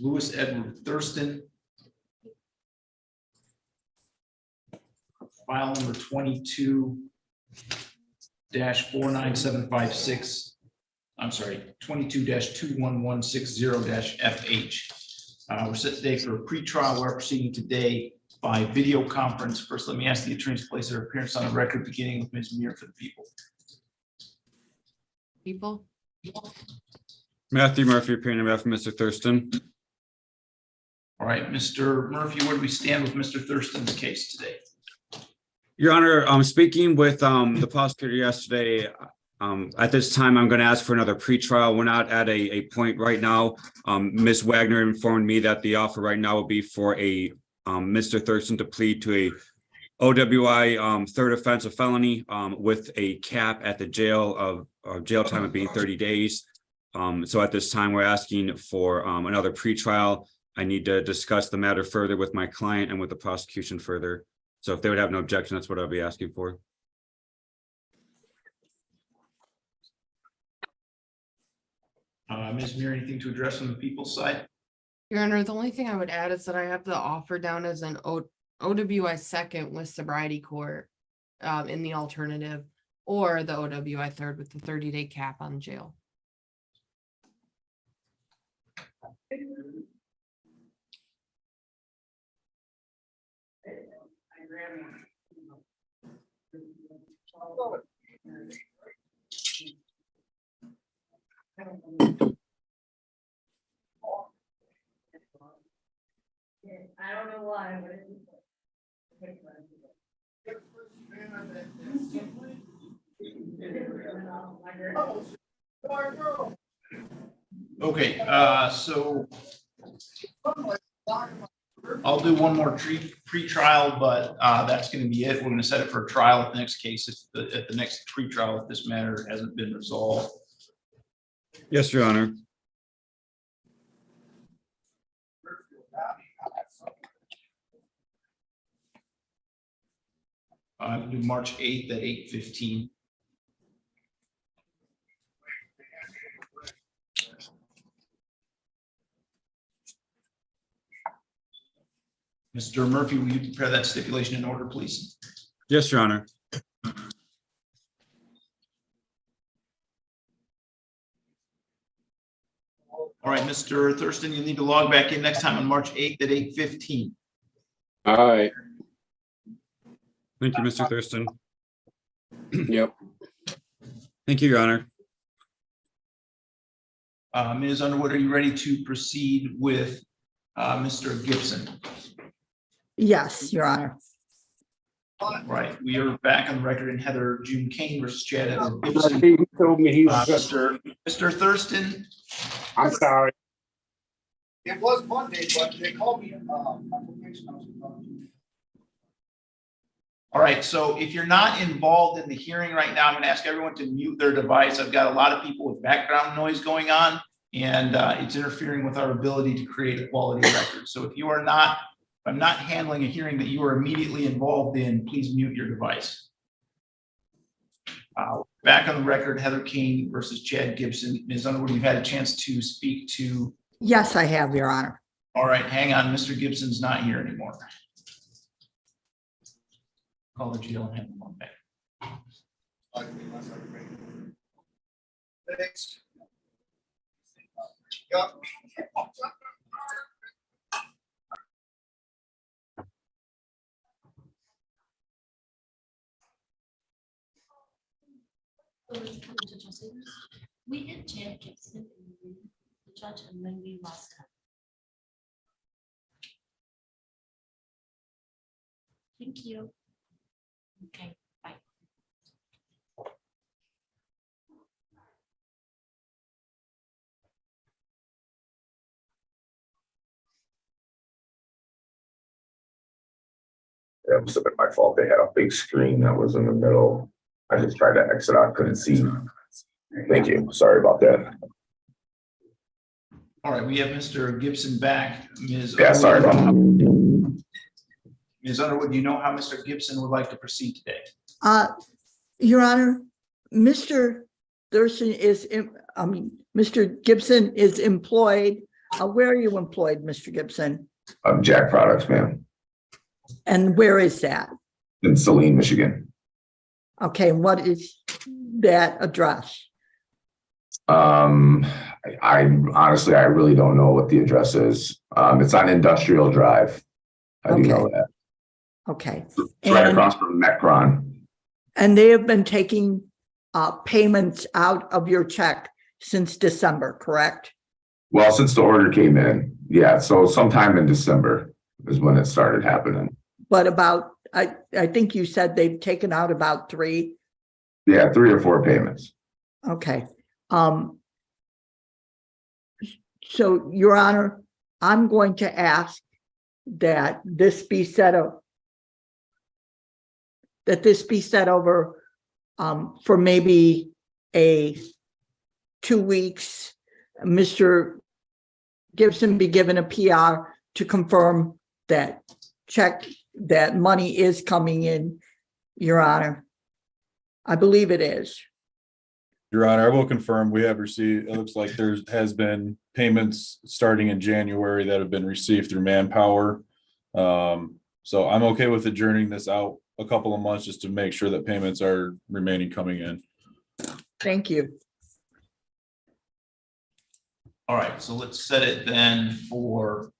Louis Edward Thurston. File number 22-49756. I'm sorry, 22-21160-FH. We're set today for a pretrial. We're proceeding today by video conference. First, let me ask the attorneys to place their appearance on the record, beginning with Ms. Muir for the people. Matthew Murphy, appearing on behalf of Mr. Thurston. All right, Mr. Murphy, where do we stand with Mr. Thurston's case today? Your Honor, I'm speaking with the prosecutor yesterday. At this time, I'm going to ask for another pretrial. We're not at a point right now. Ms. Wagner informed me that the offer right now will be for a Mr. Thurston to plead to a OWI third offense of felony with a cap at the jail of jail time of being 30 days. So at this time, we're asking for another pretrial. I need to discuss the matter further with my client and with the prosecution further. So if they would have no objection, that's what I'll be asking for. Ms. Muir, anything to address on the people's side? Your Honor, the only thing I would add is that I have the offer down as an OWI second with sobriety court in the alternative, or the OWI third with the 30-day cap on jail. I don't know why, but it's Okay, so I'll do one more pre-trial, but that's going to be it. We're going to set it for a trial at the next case, at the next pre-trial if this matter hasn't been resolved. Yes, Your Honor. We'll do March 8th at 8:15. Mr. Murphy, will you prepare that stipulation in order, please? Yes, Your Honor. All right, Mr. Thurston, you'll need to log back in next time on March 8th at 8:15. All right. Thank you, Mr. Thurston. Yep. Thank you, Your Honor. Ms. Underwood, are you ready to proceed with Mr. Gibson? Yes, Your Honor. All right, we are back on the record in Heather June Kane versus Chad Edward Gibson. He told me he was. Mr. Thurston, I'm sorry. It was Monday, but they called me. all right, so if you're not involved in the hearing right now, I'm going to ask everyone to mute their device. I've got a lot of people with background noise going on, and it's interfering with our ability to create a quality record. So if you are not, if I'm not handling a hearing that you are immediately involved in, please mute your device. Back on the record, Heather Kane versus Chad Gibson. Ms. Underwood, you've had a chance to speak to. Yes, I have, Your Honor. All right, hang on. Mr. Gibson's not here anymore. Call the jail and have him on back. Thanks. Yep. we hit Chad Gibson and the judge, and then we lost him. Thank you. Okay, bye. That must have been my fault. They had a big screen that was in the middle. I just tried to exit out, couldn't see. Thank you. Sorry about that. All right, we have Mr. Gibson back. Ms. Yeah, sorry about that. Ms. Underwood, do you know how Mr. Gibson would like to proceed today? Your Honor, Mr. Thurston Mr. Gibson is employed Where are you employed, Mr. Gibson? Jack Products, ma'am, And where is that? in Saline, Michigan. Okay, and what is that address? I honestly, I really don't know what the address is. It's on Industrial Drive. I do know Okay. that. Okay. It's right And, across from Metcron. and they have been taking payments out of your check since December, correct? Well, since the order came in, yeah, so sometime in December is when it started happening. But about, I think you said they've taken out about 3. Yeah, 3 or 4 payments. Okay. So, Your Honor, I'm going to ask that this be set up, that this be set over for maybe 2 weeks. Mr. Gibson be given a PR to confirm that that money is coming in, Your Honor. I believe it is. Your Honor, I will confirm we have received, it looks like there has been payments starting in January that have been received through Manpower. So I'm okay with adjourning this out a couple of months just to make sure that payments are remaining coming in. Thank you. All right, so let's set it then for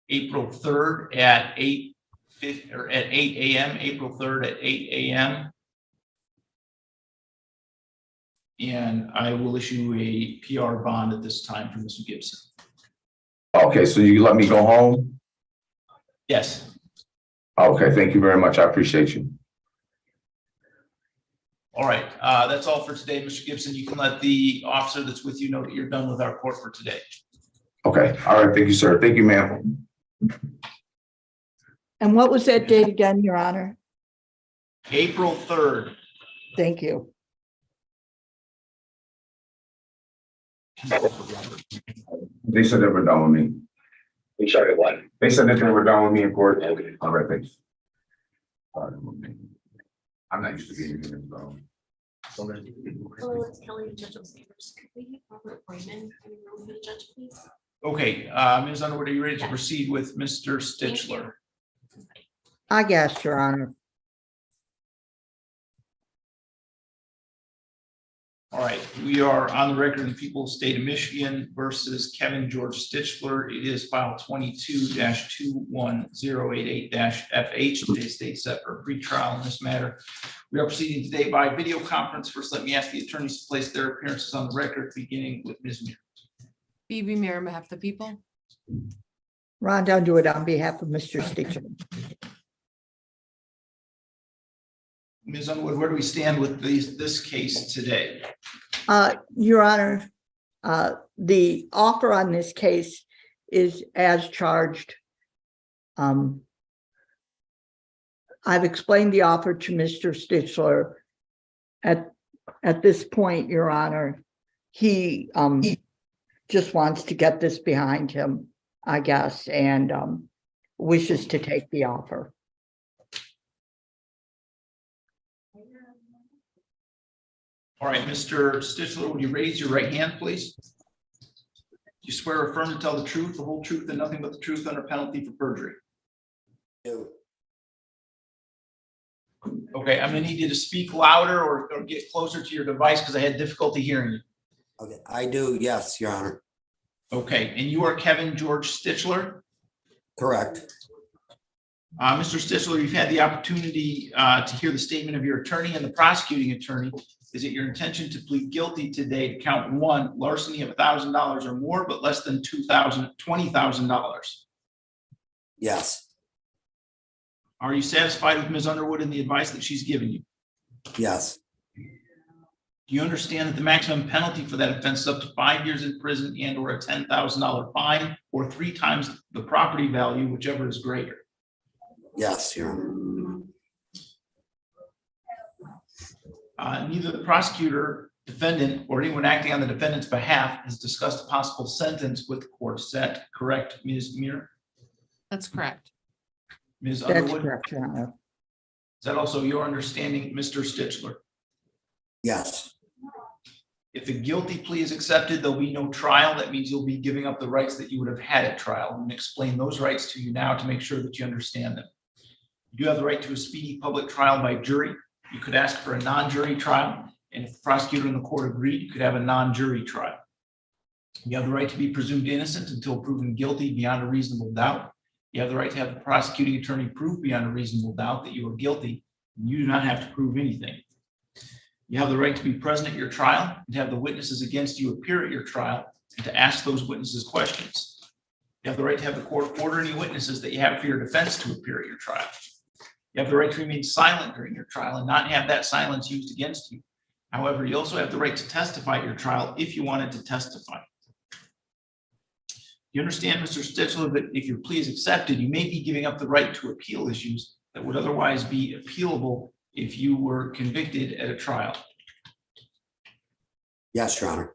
April 3rd at 8 a.m., April 3rd at 8 a.m. And I will issue a PR bond at this time for Mr. Gibson. Okay, so you let me go home? Yes. Okay, thank you very much. I appreciate you. All right, that's all for today, Mr. Gibson. You can let the officer that's with you know that you're done with our court for today. Okay, all right, thank you, sir. Thank you, ma'am. And what was that date again, Your Honor? April 3rd. Thank you. They said they were done with me. They started what? They said that they were done with me in court. Okay. All right, thanks. I'm not used to being here, so. Hello, it's Kelly, the judge upstairs. Could we have Robert Braman in the room for the judge, please? Okay, Ms. Underwood, are you ready to proceed with Mr. Stitchler? I guess, Your Honor. All right, we are on the record in the People's State of Michigan versus Kevin George Stitchler. It is file 22-21088-FH. Today's date set for a pretrial in this matter. We are proceeding today by video conference. First, let me ask the attorneys to place their appearances on the record, beginning with Ms. Muir. BB Mayor on behalf of the people. Rhonda Underwood on behalf of Mr. Stitchler. Ms. Underwood, where do we stand with this case today? Your Honor, the offer on this case is as charged. I've explained the offer to Mr. Stitchler. At this point, Your Honor, he just wants to get this behind him, I guess, and wishes to take the offer. All right, Mr. Stitchler, would you raise your right hand, please? Do you swear or affirm to tell the truth, the whole truth, and nothing but the truth under penalty for perjury? Okay, I'm gonna need you to speak louder or get closer to your device because I had difficulty hearing you. Okay, I do, yes, Your Honor. Okay, and you are Kevin George Stitchler? Correct. Mr. Stitchler, you've had the opportunity to hear the statement of your attorney and the prosecuting attorney. Is it your intention to plead guilty today to count 1, larceny of $1,000 or more, but less than $20,000? Yes, Are you satisfied with Ms. Underwood and the advice that she's given you? yes, Do you understand that the maximum penalty for that offense is up to 5 years in prison and or a $10,000 fine or 3 times the property value, whichever is greater? yes, Your Honor. Neither the prosecutor, defendant, or anyone acting on the defendant's behalf has discussed a possible sentence with the court. Is that correct, Ms. Muir? That's correct. Ms. That's Underwood? correct, Your Honor. Is that also your understanding, Mr. Stitchler? Yes, If the guilty plea is accepted, there'll be no trial. That means you'll be giving up the rights that you would have had at trial. I'm going to explain those rights to you now to make sure that you understand them. You do have the right to a speedy public trial by jury. You could ask for a non-jury trial, and if the prosecutor and the court agreed, you could have a non-jury trial. You have the right to be presumed innocent until proven guilty beyond a reasonable doubt. You have the right to have the prosecuting attorney prove beyond a reasonable doubt that you are guilty. You do not have to prove anything. You have the right to be present at your trial and to have the witnesses against you appear at your trial and to ask those witnesses questions. You have the right to have the court order any witnesses that you have for your defense to appear at your trial. You have the right to remain silent during your trial and not have that silence used against you. However, you also have the right to testify at your trial if you wanted to testify. You understand, Mr. Stitchler, that if your plea is accepted, you may be giving up the right to appeal issues that would otherwise be appealable if you were convicted at a trial. Yes, Your Honor.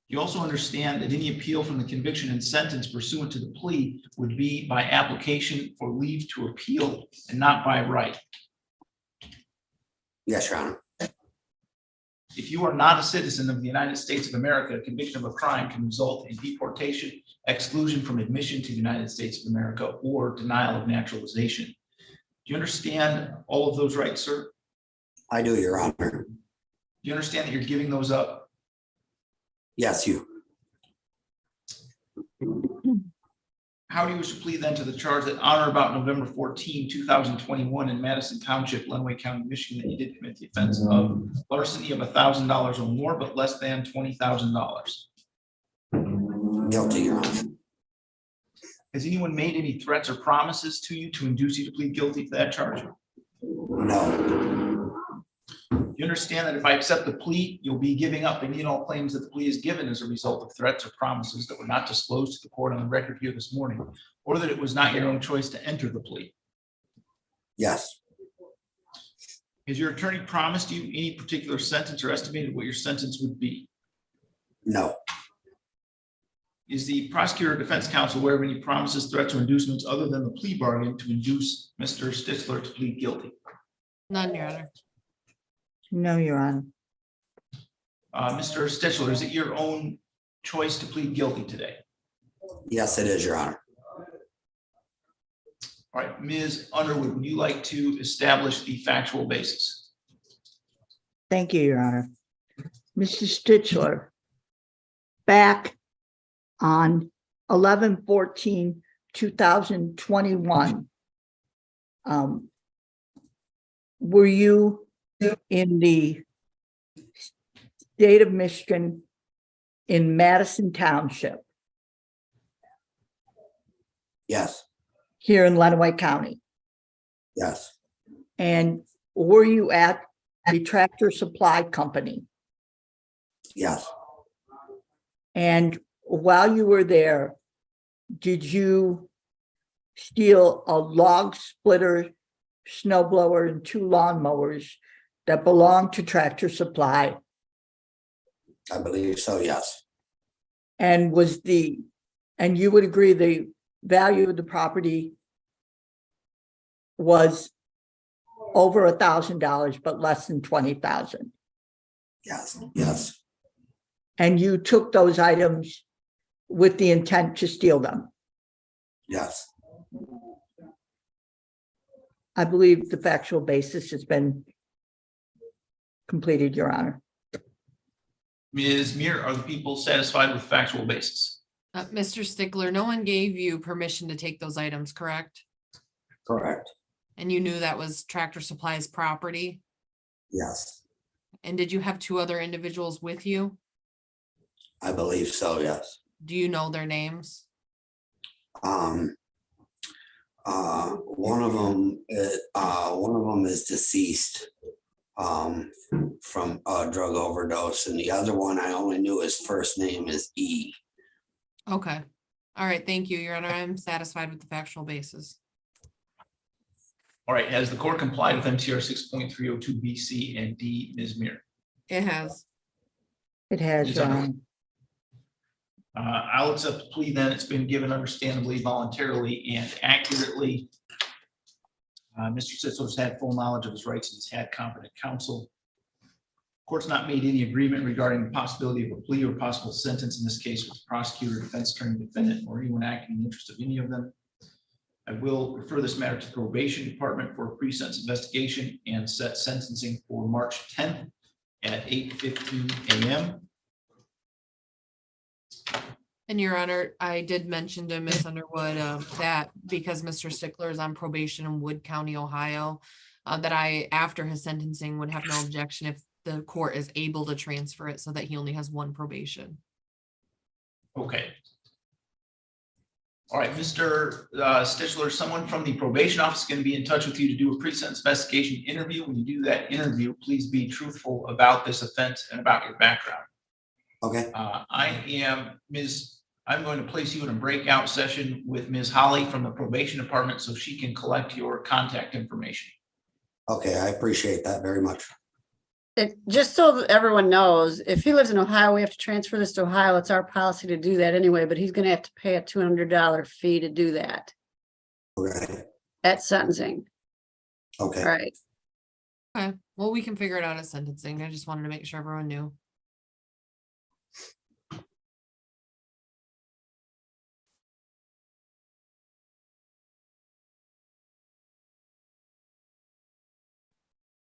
You also understand that any appeal from the conviction and sentence pursuant to the plea would be by application for leave to appeal and not by right. Yes, Your Honor. If you are not a citizen of the United States of America, a conviction of a crime can result in deportation, exclusion from admission to the United States of America, or denial of naturalization. Do you understand all of those rights, sir? I do, Your Honor. Do you understand that you're giving those up? Yes, you. How do you wish to plead then to the charge that on or about November 14, 2021 in Madison Township, Lenawee County, Michigan, that you did commit the offense of larceny of $1,000 or more, but less than $20,000? Guilty, Your Honor. Has anyone made any threats or promises to you to induce you to plead guilty to that charge? No. You understand that if I accept the plea, you'll be giving up any and all claims that the plea is given as a result of threats or promises that were not disclosed to the court on the record here this morning, or that it was not your own choice to enter the plea? Yes. Has your attorney promised you any particular sentence or estimated what your sentence would be? No. Is the prosecutor or defense counsel aware of any promises, threats, or inducements other than the plea bargain to induce Mr. Stitchler to plead guilty? None, Your Honor. No, Your Honor. Mr. Stitchler, is it your own choice to plead guilty today? Yes, it is, Your Honor. All right, Ms. Underwood, would you like to establish the factual basis? Thank you, Your Honor. Mr. Stitchler, back on 11/14/2021, were you in the state of Michigan in Madison Township, Yes. here in Lenawee County? Yes. And were you at the Tractor Supply Company? Yes. And while you were there, did you steal a log splitter, snow blower, and 2 lawnmowers that belonged to Tractor Supply? I believe so, yes. And you would agree the value of the property was over $1,000, but less than 20,000? Yes. Yes. And you took those items with the intent to steal them? Yes. I believe the factual basis has been completed, Your Honor. Ms. Muir, are the people satisfied with factual basis? Mr. Stickler, no one gave you permission to take those items, correct? Correct. And you knew that was Tractor Supply's property? Yes. And did you have 2 other individuals with you? I believe so, yes. Do you know their names? One of them is deceased from a drug overdose, and the other one I only knew his first name is E. Okay. All right. Thank you, Your Honor. I'm satisfied with the factual basis. All right, has the court complied with MTR 6.302 B, C, and D, Ms. Muir? It has. It has, Your Honor. I'll accept the plea then. It's been given understandably, voluntarily, and accurately. Mr. Sitzler's had full knowledge of his rights and has had competent counsel. Court's not made any agreement regarding the possibility of a plea or possible sentence in this case with the prosecutor, defense attorney, defendant, or anyone acting in the interest of any of them. I will refer this matter to the probation department for a pre-sentence investigation and set sentencing for March 10th at 8:15 a.m. And Your Honor, I did mention to Ms. Underwood that because Mr. Stitchler is on probation in Wood County, Ohio, that I, after his sentencing, would have no objection if the court is able to transfer it so that he only has one probation. Okay. All right, Mr. Stitchler, someone from the probation office is going to be in touch with you to do a pre-sentence investigation interview. When you do that interview, please be truthful about this offense and about your background. Okay, I'm going to place you in a breakout session with Ms. Holly from the probation department so she can collect your contact information. okay, I appreciate that very much. Just so everyone knows, if he lives in Ohio, we have to transfer this to Ohio. It's our policy to do that anyway, but he's gonna have to pay a $200 fee to do that Okay, at sentencing. okay. All right. Okay, well, we can figure it out at sentencing. I just wanted to make sure everyone knew.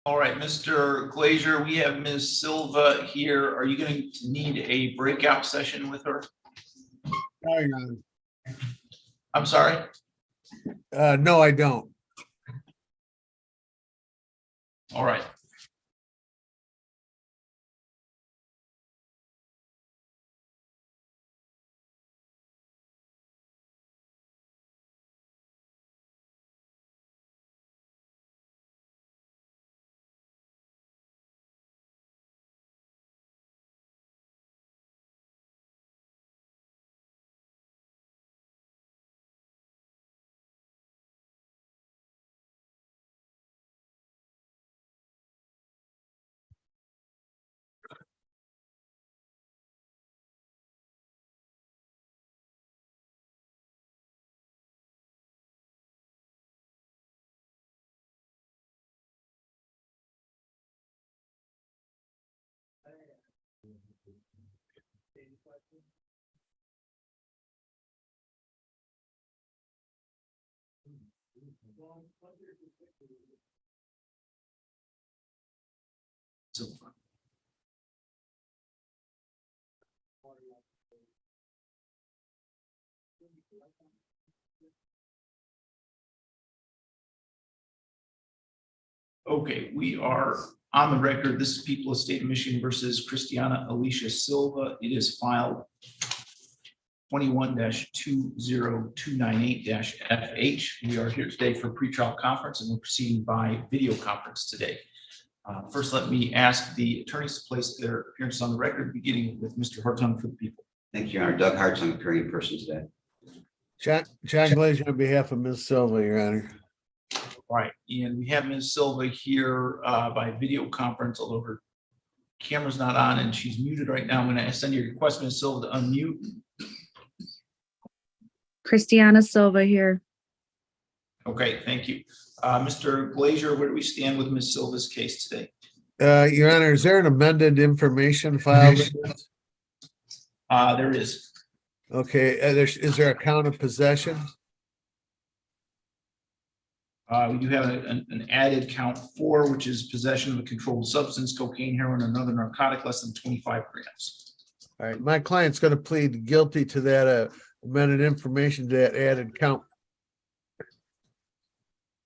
All right, Mr. Glazier, we have Ms. Silva here. Are you going to need a breakout session with her? I'm sorry? No, I don't. All right. Silva. Okay, we are on the record. This is People of State of Michigan versus Christiana Alicia Silva. It is filed 21-20298-FH. We are here today for pretrial conference and we're proceeding by video conference today. First, let me ask the attorneys to place their appearances on the record, beginning with Mr. Hartung for the people. Thank you, Your Honor. Doug Hartung, appearing in person today. John Glazier on behalf of Ms. Silva, Your Honor. All right, and we have Ms. Silva here by video conference, although her camera's not on and she's muted right now. I'm going to send you a request, Ms. Silva, to unmute. Christiana Silva here. Okay, thank you. Mr. Glazier, where do we stand with Ms. Silva's case today? Your Honor, is there an amended information file? There is. Okay, is there a count of possession? We do have an added count 4, which is possession of a controlled substance, cocaine, heroin, or another narcotic less than 25 grams. All right, my client's going to plead guilty to that amended information, to that added count.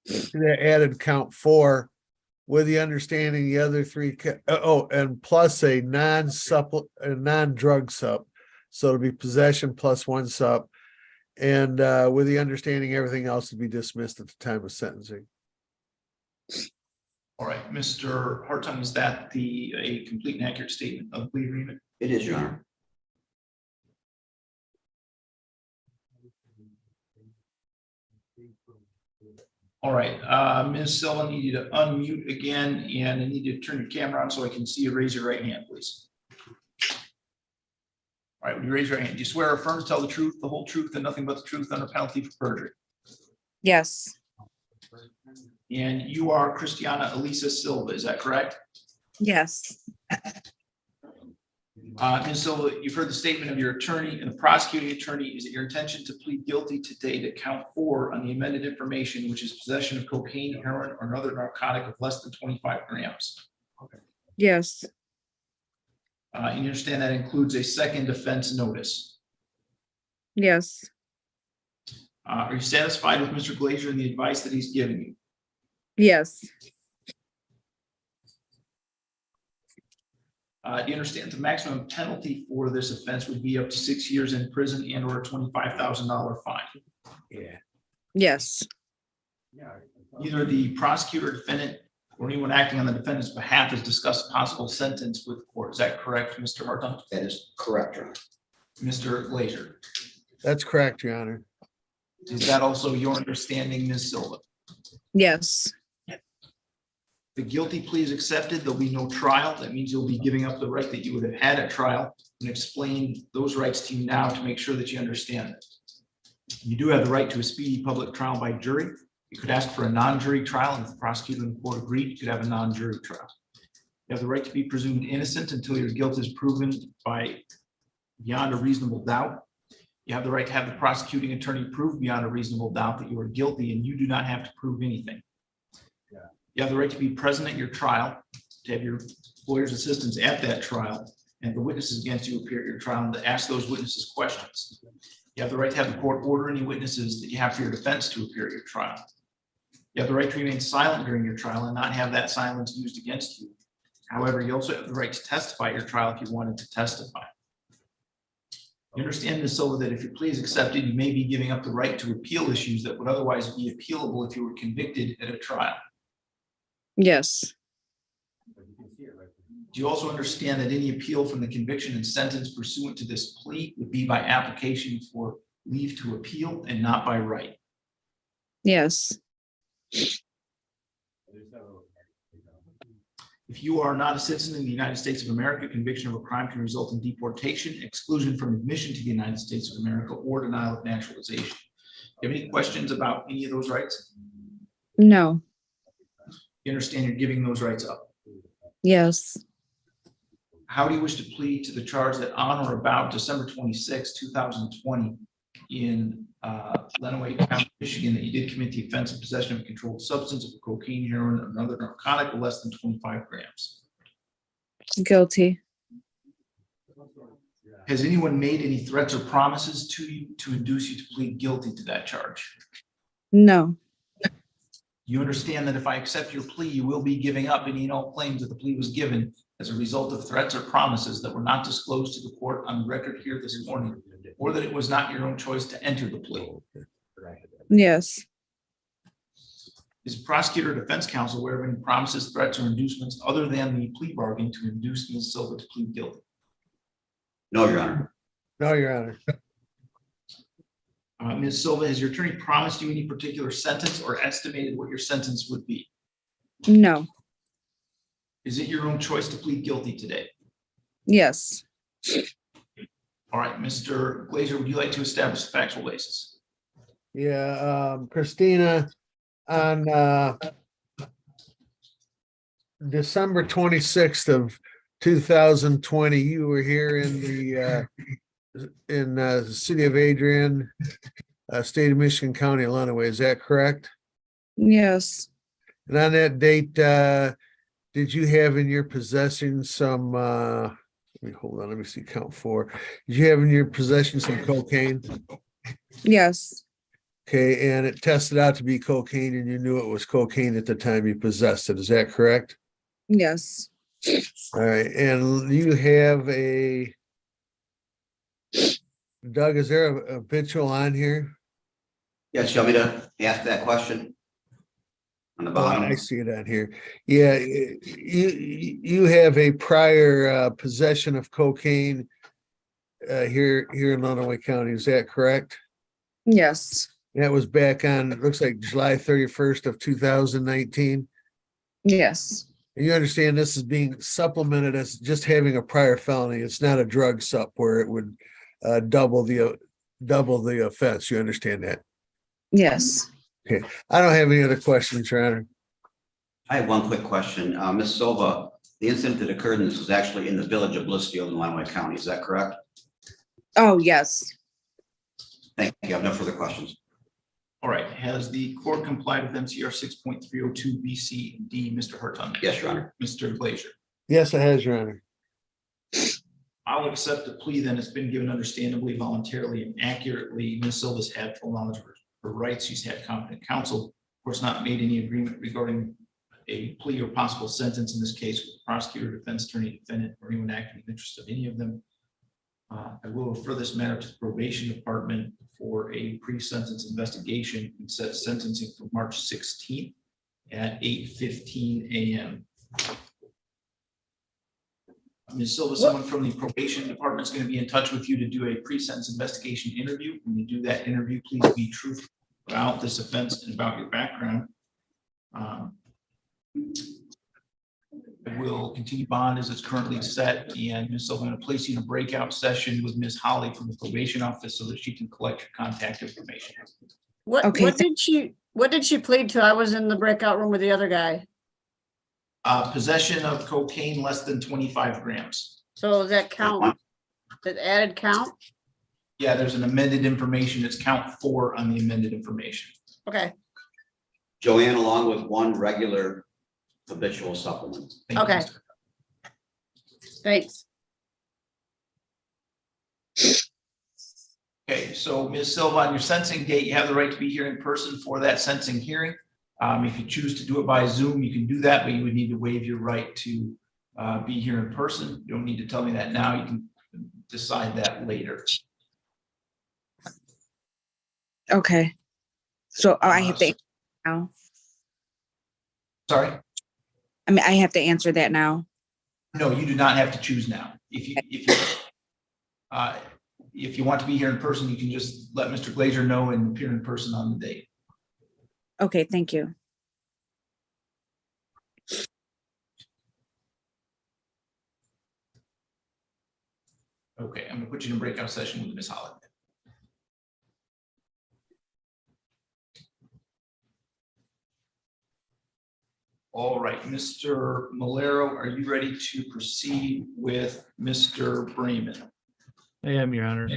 To that added count 4, with the understanding the other 3, and plus a non-drug sup. So it'll be possession plus 1 sup. And with the understanding everything else to be dismissed at the time of sentencing. All right, Mr. Hartung, is that a complete and accurate statement of the agreement? It is, Your Honor. All right, Ms. Silva, I need you to unmute again, and I need you to turn your camera on so I can see you. Raise your right hand, please. All right, would you raise your hand? Do you swear or affirm to tell the truth, the whole truth, and nothing but the truth under penalty for perjury? Yes, And you are Christiana Elisa Silva, is that correct? Yes. Ms. Silva, you've heard the statement of your attorney and the prosecuting attorney. Is it your intention to plead guilty today to count 4 on the amended information, which is possession of cocaine, heroin, or another narcotic of less than 25 grams? Yes. And you understand that includes a second offense notice. Yes. Are you satisfied with Mr. Glazer and the advice that he's given you? Yes. Do you understand the maximum penalty for this offense would be up to 6 years in prison and or a $25,000 fine? Yeah. Yes. Either the prosecutor, defendant, or anyone acting on the defendant's behalf has discussed a possible sentence with the court. Is that correct, Mr. Hartung? That is correct, Your Honor. Mr. Glazer? That's correct, Your Honor. Is that also your understanding, Ms. Silva? Yes. The guilty plea is accepted. There'll be no trial. That means you'll be giving up the right that you would have had at trial, and explain those rights to you now to make sure that you understand it. You do have the right to a speedy public trial by jury. You could ask for a non-jury trial, and if the prosecutor and the court agreed, you could have a non-jury trial. You have the right to be presumed innocent until your guilt is proven by beyond a reasonable doubt. You have the right to have the prosecuting attorney prove beyond a reasonable doubt that you are guilty, and you do not have to prove anything. You have the right to be present at your trial, to have your lawyer's assistance at that trial, and the witnesses against you appear at your trial, and to ask those witnesses questions. You have the right to have the court order any witnesses that you have for your defense to appear at your trial. You have the right to remain silent during your trial and not have that silence used against you. However, you also have the right to testify at your trial if you wanted to testify. You understand, Ms. Silva, that if your plea is accepted, you may be giving up the right to appeal issues that would otherwise be appealable if you were convicted at a trial. Yes. Do you also understand that any appeal from the conviction and sentence pursuant to this plea would be by application for leave to appeal and not by right? Yes. If you are not a citizen in the United States of America, conviction of a crime can result in deportation, exclusion from admission to the United States of America, or denial of naturalization. Do you have any questions about any of those rights? No. You understand you're giving those rights up? Yes. How do you wish to plead to the charge that on or about December 26, 2020 in Lenawee County, Michigan, that you did commit the offense of possession of a controlled substance of cocaine, heroin, or another narcotic of less than 25 grams? Guilty. Has anyone made any threats or promises to you to induce you to plead guilty to that charge? No. You understand that if I accept your plea, you will be giving up any and all claims that the plea was given as a result of threats or promises that were not disclosed to the court on the record here this morning, or that it was not your own choice to enter the plea. Yes. Is the prosecutor or defense counsel aware of any promises, threats, or inducements other than the plea bargain to induce Ms. Silva to plead guilty? No, Your Honor. No, Your Honor. Ms. Silva, has your attorney promised you any particular sentence or estimated what your sentence would be? No. Is it your own choice to plead guilty today? Yes. All right, Mr. Glazer, would you like to establish the factual basis? Yeah, Christina, on December 26th of 2020, you were here in the city of Adrian, state of Michigan, county of Lenawee. Is that correct? Yes. And on that date, did you have in your possession some, let me see, count 4. Did you have in your possession some cocaine? Yes. Okay, and it tested out to be cocaine and you knew it was cocaine at the time you possessed it. Is that correct? Yes. All right, and you have a, Doug, is there a habitual on here? Yes, you want me to ask that question? On the Oh, bottom? I see it on here. Yeah, you have a prior possession of cocaine here in Lenawee County. Is that correct? Yes. That was back on, it looks like July 31st of 2019. Yes. And you understand this is being supplemented as just having a prior felony. It's not a drug sup where it would double the offense. You understand that? Yes. Okay. I don't have any other questions, Your Honor. I have one quick question. Ms. Silva, The incident that occurred in this was actually in the village of Blissfield in Lenawee County. Is that correct? Oh, yes. Thank you. I have no further questions. All right, has the court complied with MCR 6.302 B, C, and D, Mr. Hartung? Yes, Your Honor. Mr. Glazier? Yes, it has, Your Honor. I'll accept the plea then. It's been given understandably, voluntarily, and accurately. Ms. Silva's had full knowledge of her rights. She's had competent counsel. Of course, not made any agreement regarding a plea or possible sentence in this case with the prosecutor, defense attorney, defendant, or anyone acting in the interest of any of them. I will refer this matter to the probation department for a pre-sentence investigation and set sentencing for March 16th at 8:15 a.m. Ms. Silva, someone from the probation department is going to be in touch with you to do a pre-sentence investigation interview. When you do that interview, please be truthful about this offense and about your background. I will continue bond as it's currently set, and Ms. Silva, I'm going to place you in a breakout session with Ms. Holly from the probation office so that she can collect your contact information. What did she plead to? I was in the breakout room with the other guy. Possession of cocaine less than 25 grams. So does that count? That added count? Yeah, there's an amended information. It's count 4 on the amended information. Okay, Joanne, along with one regular habitual supplement. Thank you, okay. Mr. Thanks. Okay, so Ms. Silva, on your sentencing date, you have the right to be here in person for that sentencing hearing. If you choose to do it by Zoom, you can do that, but you would need to waive your right to be here in person. You don't need to tell me that now. You can decide that later. Okay. So I have to now. Sorry? I mean, I have to answer that now. No, you do not have to choose now. If you want to be here in person, you can just let Mr. Glazier know and appear in person on the date. Okay, thank you. Okay, I'm gonna put you in a breakout session with Ms. Holland. All right, Mr. Malero, are you ready to proceed with Mr. Braman? I am, Your Honor.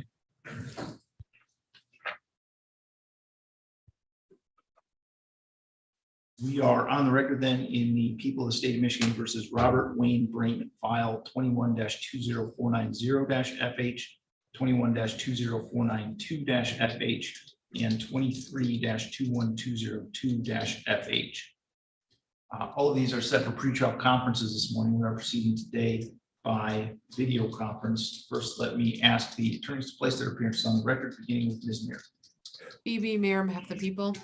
We are on the record then in the People of the State of Michigan versus Robert Wayne Braman, file 21-20490-FH, 21-20492-FH, and 23-21202-FH. All of these are set for pretrial conferences this morning. We are proceeding today by video conference. First, let me ask the attorneys to place their appearances on the record, beginning with Ms. Mir. BB Miriam, half the people.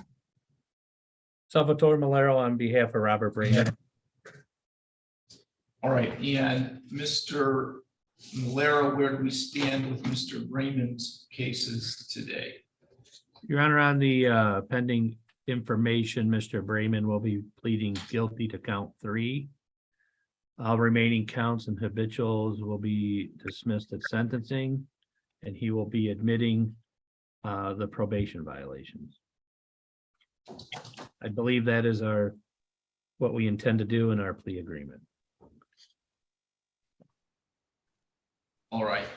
Salvatore Malero on behalf of Robert Braman. All right, and Mr. Malero, where do we stand with Mr. Braman's cases today? Your Honor, on the pending information, Mr. Braman will be pleading guilty to count 3. All remaining counts and habituals will be dismissed at sentencing, and he will be admitting the probation violations. I believe that is what we intend to do in our plea agreement. All right,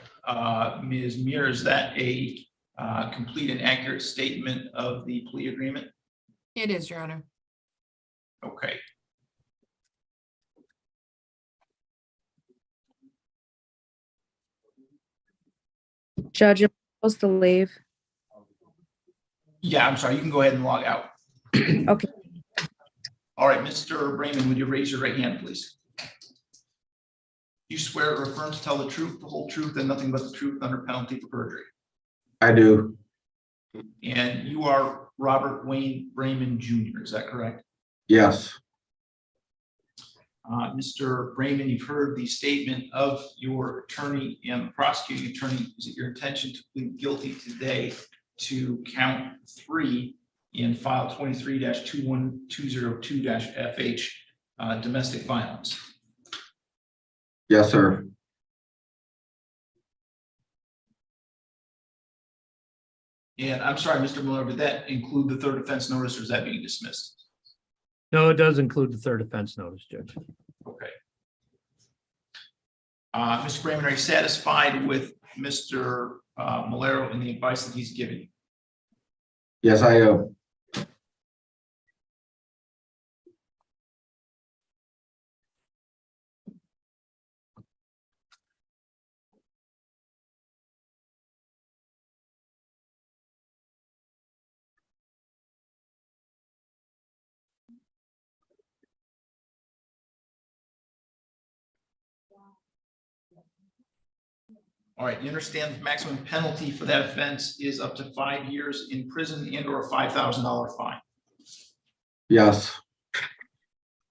Ms. Mir, is that a complete and accurate statement of the plea agreement? It is, Your Honor. Okay. Judge, I'm supposed to leave. Yeah, I'm sorry, you can go ahead and log out. Okay. All right, Mr. Braman, would you raise your right hand, please? You swear or affirm to tell the truth, the whole truth, and nothing but the truth under penalty for perjury? I do. And you are Robert Wayne Braman Jr., is that correct? Yes. Mr. Braman, you've heard the statement of your attorney and the prosecuting attorney. Is it your intention to plead guilty today to count 3 in file 23-21202-FH, domestic violence? Yes, sir. And I'm sorry, Mr. Miller, did that include the third offense notice, or is that being dismissed? No, it does include the third offense notice, Judge. Okay. Mr. Braman, are you satisfied with Mr. Malero and the advice that he's given you? Yes, I am. All right, you understand the maximum penalty for that offense is up to 5 years in prison and or a $5,000 fine. Yes,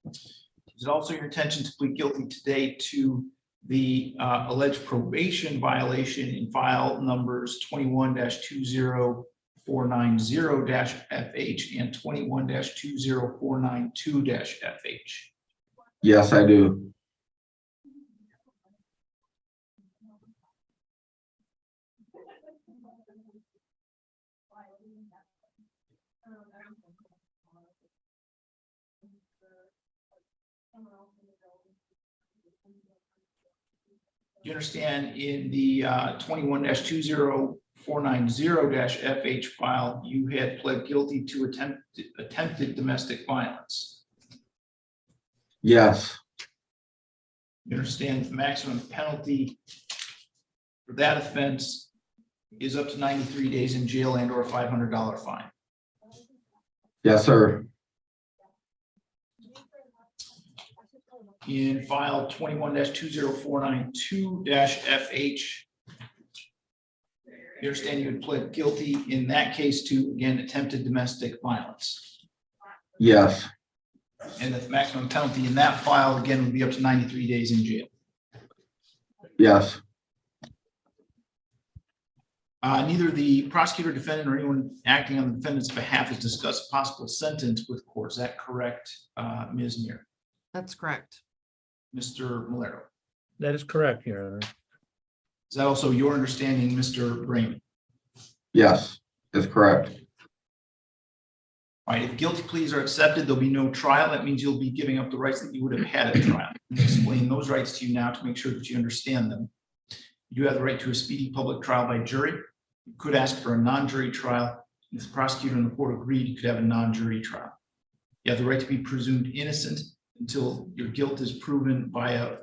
Is it also your intention to plead guilty today to the alleged probation violation in file numbers 21-20490-FH and 21-20492-FH? yes, I do. You understand in the 21-20490-FH file, you had pled guilty to attempted domestic violence. Yes, You understand the maximum penalty for that offense is up to 93 days in jail and or a $500 fine. yes, sir. In file 21-20492-FH, you understand you had pled guilty in that case to, again, attempted domestic violence. Yes, And the maximum penalty in that file, again, would be up to 93 days in jail. yes, Neither the prosecutor, defendant, or anyone acting on the defendant's behalf has discussed a possible sentence with court. Is that correct, Ms. Muir? That's correct. Mr. Malero? That is correct, Your Honor. Is that also your understanding, Mr. Braman? yes, that's correct. All right, if guilty pleas are accepted, there'll be no trial. That means you'll be giving up the rights that you would have had at trial. I'm gonna explain those rights to you now to make sure that you understand them. You do have the right to a speedy public trial by jury. You could ask for a non-jury trial. If the prosecutor and the court agreed, you could have a non-jury trial. You have the right to be presumed innocent until your guilt is proven by a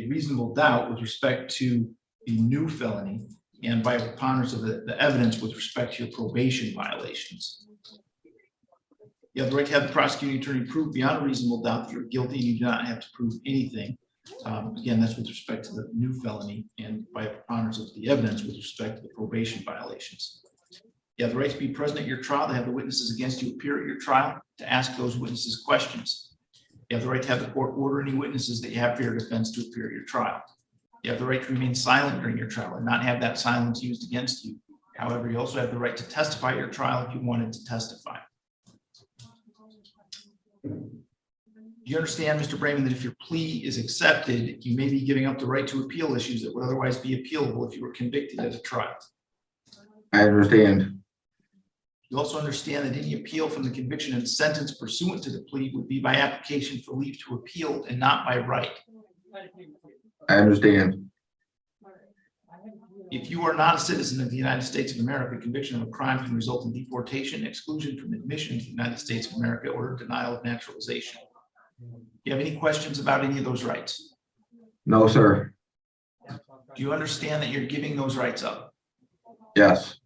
reasonable doubt with respect to the new felony and by a preponderance of the evidence with respect to your probation violations. You have the right to have the prosecuting attorney prove beyond a reasonable doubt that you're guilty, and you do not have to prove anything. Again, that's with respect to the new felony and by a preponderance of the evidence with respect to the probation violations. You have the right to be present at your trial, to have the witnesses against you appear at your trial, to ask those witnesses questions. You have the right to have the court order any witnesses that you have for your defense to appear at your trial. You have the right to remain silent during your trial and not have that silence used against you. However, you also have the right to testify at your trial if you wanted to testify. Do you understand, Mr. Braman, that if your plea is accepted, you may be giving up the right to appeal issues that would otherwise be appealable if you were convicted at a trial? I understand. You also understand that any appeal from the conviction and sentence pursuant to the plea would be by application for leave to appeal and not by right. I understand. If you are not a citizen of the United States of America, conviction of a crime can result in deportation, exclusion from admission to the United States of America, or denial of naturalization. Do you have any questions about any of those rights? No, sir. Do you understand that you're giving those rights up? Yes,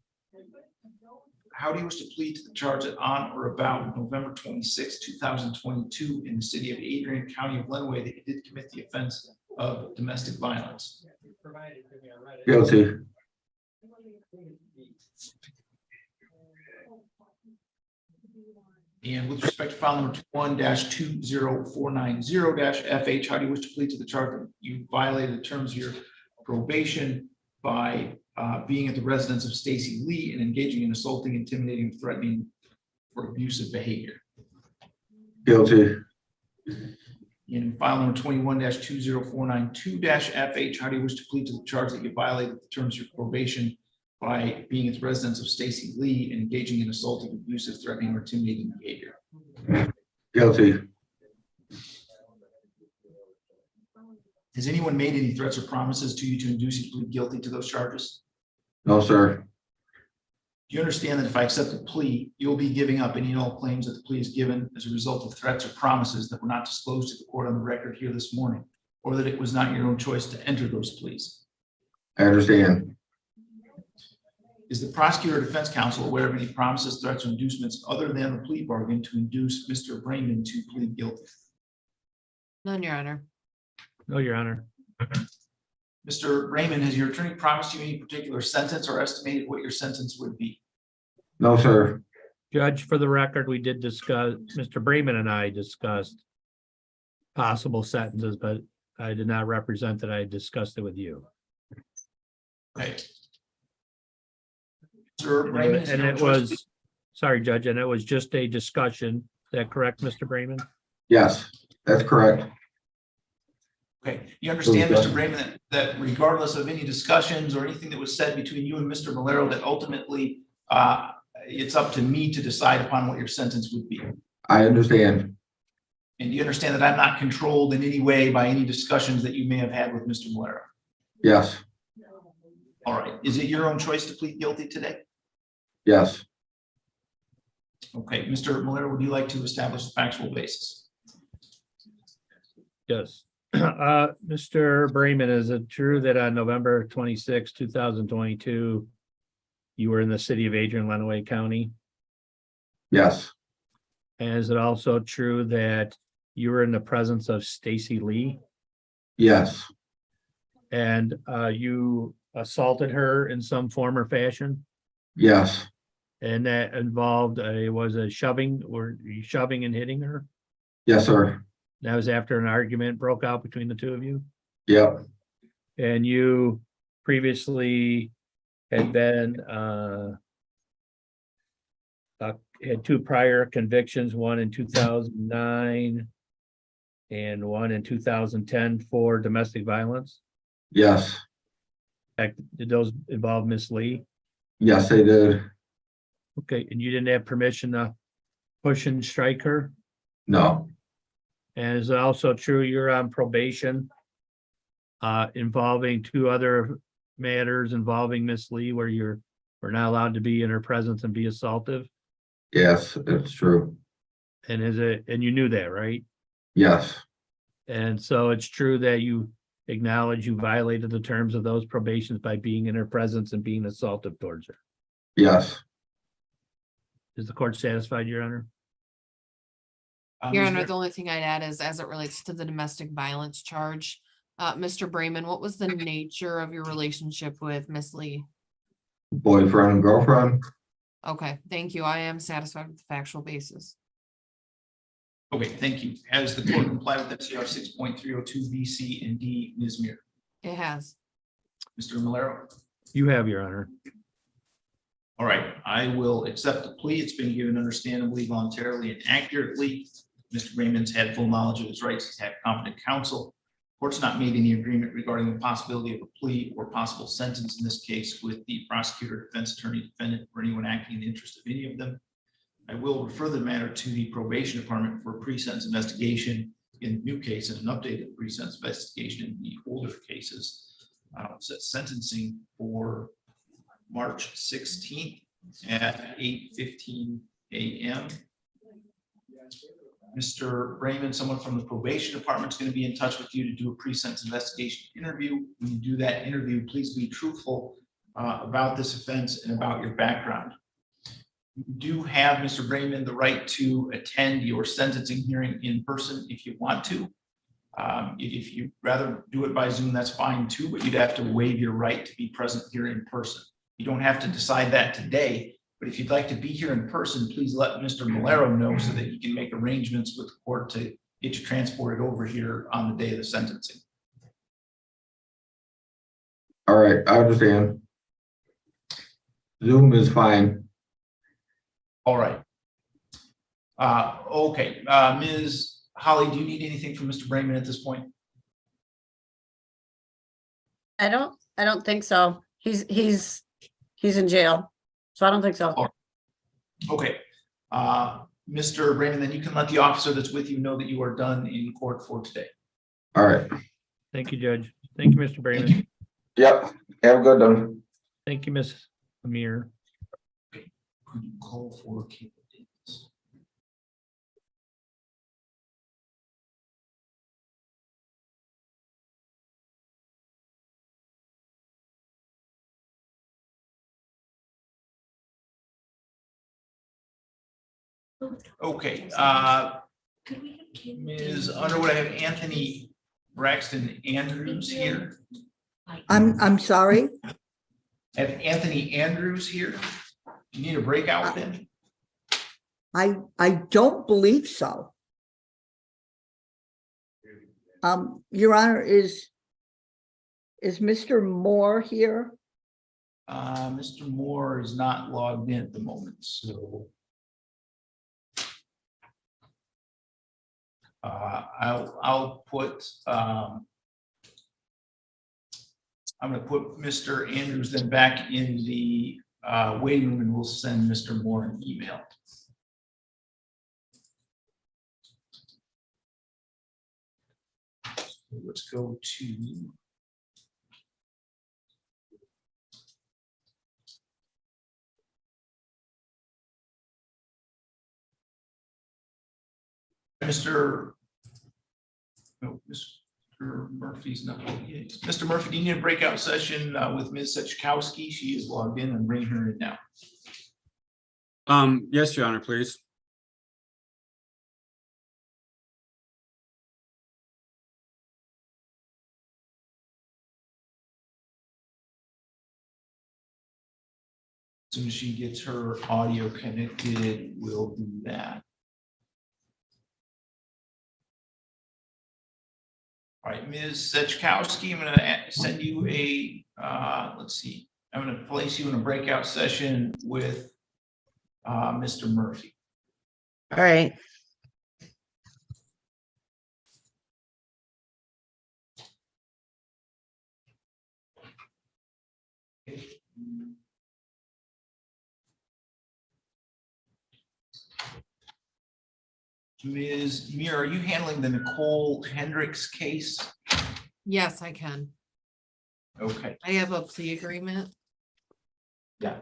How do you wish to plead to the charge that on or about November 26, 2022 in the city of Adrian, County of Lenawee, that you did commit the offense of domestic violence? guilty. And with respect to file number 1-20490-FH, how do you wish to plead to the charge that you violated the terms of your probation by being at the residence of Stacy Lee and engaging in assaulting, intimidating, threatening, or abusive behavior? Guilty. In file number 21-20492-FH, how do you wish to plead to the charge that you violated the terms of your probation by being at the residence of Stacy Lee and engaging in assaulting, abusive, threatening, or intimidating behavior? Guilty. Has anyone made any threats or promises to you to induce you to plead guilty to those charges? No, sir. Do you understand that if I accept the plea, you'll be giving up any and all claims that the plea is given as a result of threats or promises that were not disclosed to the court on the record here this morning, or that it was not your own choice to enter those pleas? I understand. Is the prosecutor or defense counsel aware of any promises, threats, or inducements other than the plea bargain to induce Mr. Braman to plead guilty? None, Your Honor. No, Your Honor. Mr. Braman, has your attorney promised you any particular sentence or estimated what your sentence would be? No, sir. Judge, for the record, we did discuss, Mr. Braman and I discussed possible sentences, but I did not represent that I discussed it with you. Okay. Mr. Braman, And it was, sorry, Judge, and it was just a discussion. Is that correct, Mr. Braman? Yes, that's correct. Okay, you understand, Mr. Braman, that regardless of any discussions or anything that was said between you and Mr. Valero, that ultimately it's up to me to decide upon what your sentence would be. I understand. And do you understand that I'm not controlled in any way by any discussions that you may have had with Mr. Valero? Yes, All right, is it your own choice to plead guilty today? yes, Okay, Mr. Valero, would you like to establish the factual basis? Yes. Mr. Braman, is it true that on November 26, 2022, you were in the city of Adrian, Lenawee County? yes, And is it also true that you were in the presence of Stacy Lee yes, and you assaulted her in some form or fashion? yes, And that involved was a shoving, or you shoving and hitting her? yes, sir. That was after an argument broke out between the two of you? Yep, And you previously had been had two prior convictions, one in 2009 and one in 2010 for domestic violence. yes, Did those involve Miss Lee? yes, they did. Okay, and you didn't have permission to push and strike her? No, And is it also true you're on probation involving two other matters involving Miss Lee where we're not allowed to be in her presence and be assaultive? yes, it's true. And and you knew that, right? Yes, And so it's true that you acknowledge you violated the terms of those probations by being in her presence and being assaultive towards her. yes, Is the court satisfied, Your Honor? Your Ms. Honor, Bear- the only thing I'd add is as it relates to the domestic violence charge, Mr. Braman, what was the nature of your relationship with Miss Lee? boyfriend and girlfriend. Okay, thank you. I am satisfied with the factual basis. Okay, thank you. Has the court complied with FCR 6.302 B, C, and D, Ms. Muir? It has. Mr. Malero? You have, Your Honor. All right, I will accept the plea. It's been given understandably, voluntarily, and accurately. Mr. Braman's had full knowledge of his rights. He's had competent counsel. Court's not made any agreement regarding the possibility of a plea or possible sentence in this case with the prosecutor, defense attorney, defendant, or anyone acting in the interest of any of them. I will refer the matter to the probation department for a pre-sentence investigation in the new case and an updated pre-sentence investigation in the older cases. Set sentencing for March 16th at 8:15 a.m. Mr. Braman, someone from the probation department is going to be in touch with you to do a pre-sentence investigation interview. When you do that interview, please be truthful about this offense and about your background. You do have, Mr. Braman, the right to attend your sentencing hearing in person if you want to. If you'd rather do it by Zoom, that's fine too, but you'd have to waive your right to be present here in person. You don't have to decide that today, but if you'd like to be here in person, please let Mr. Malero know so that he can make arrangements with the court to get you transported over here on the day of the sentencing. All right, I understand. Zoom is fine. All right. Okay, Ms. Holly, do you need anything from Mr. Braman at this point? I don't think so. He's in jail, so I don't think so. Okay. Mr. Braman, then you can let the officer that's with you know that you are done in court for today. All right, Thank you, Judge. Thank you, Mr. Braman. Yep, have a good one. Thank you, Ms. Amir. Call for cable dates. Okay, Could we have cable Ms. dates? Underwood, I have Anthony Braxton Andrews here. I'm sorry. I have Anthony Andrews here. You need a breakout with him? I don't believe so. Your Honor, is Mr. Moore here? Mr. Moore is not logged in at the moment, so. I'll put, I'm gonna put Mr. Andrews then back in the waiting room, and we'll send Mr. Moore an email. So let's go to. Mr. No, Mr. Murphy's not. Mr. Murphy, do you need a breakout session with Ms. Sechkowski? She is logged in and bring her in now. Yes, Your Honor, please. As soon as she gets her audio connected, we'll do that. All right, Ms. Sechkowski, I'm going to send you a, let's see, I'm going to place you in a breakout session with Mr. Murphy. All right. Ms. Muir, are you handling the Nicole Hendricks case? Yes, I can. Okay. I have a plea agreement. Yeah.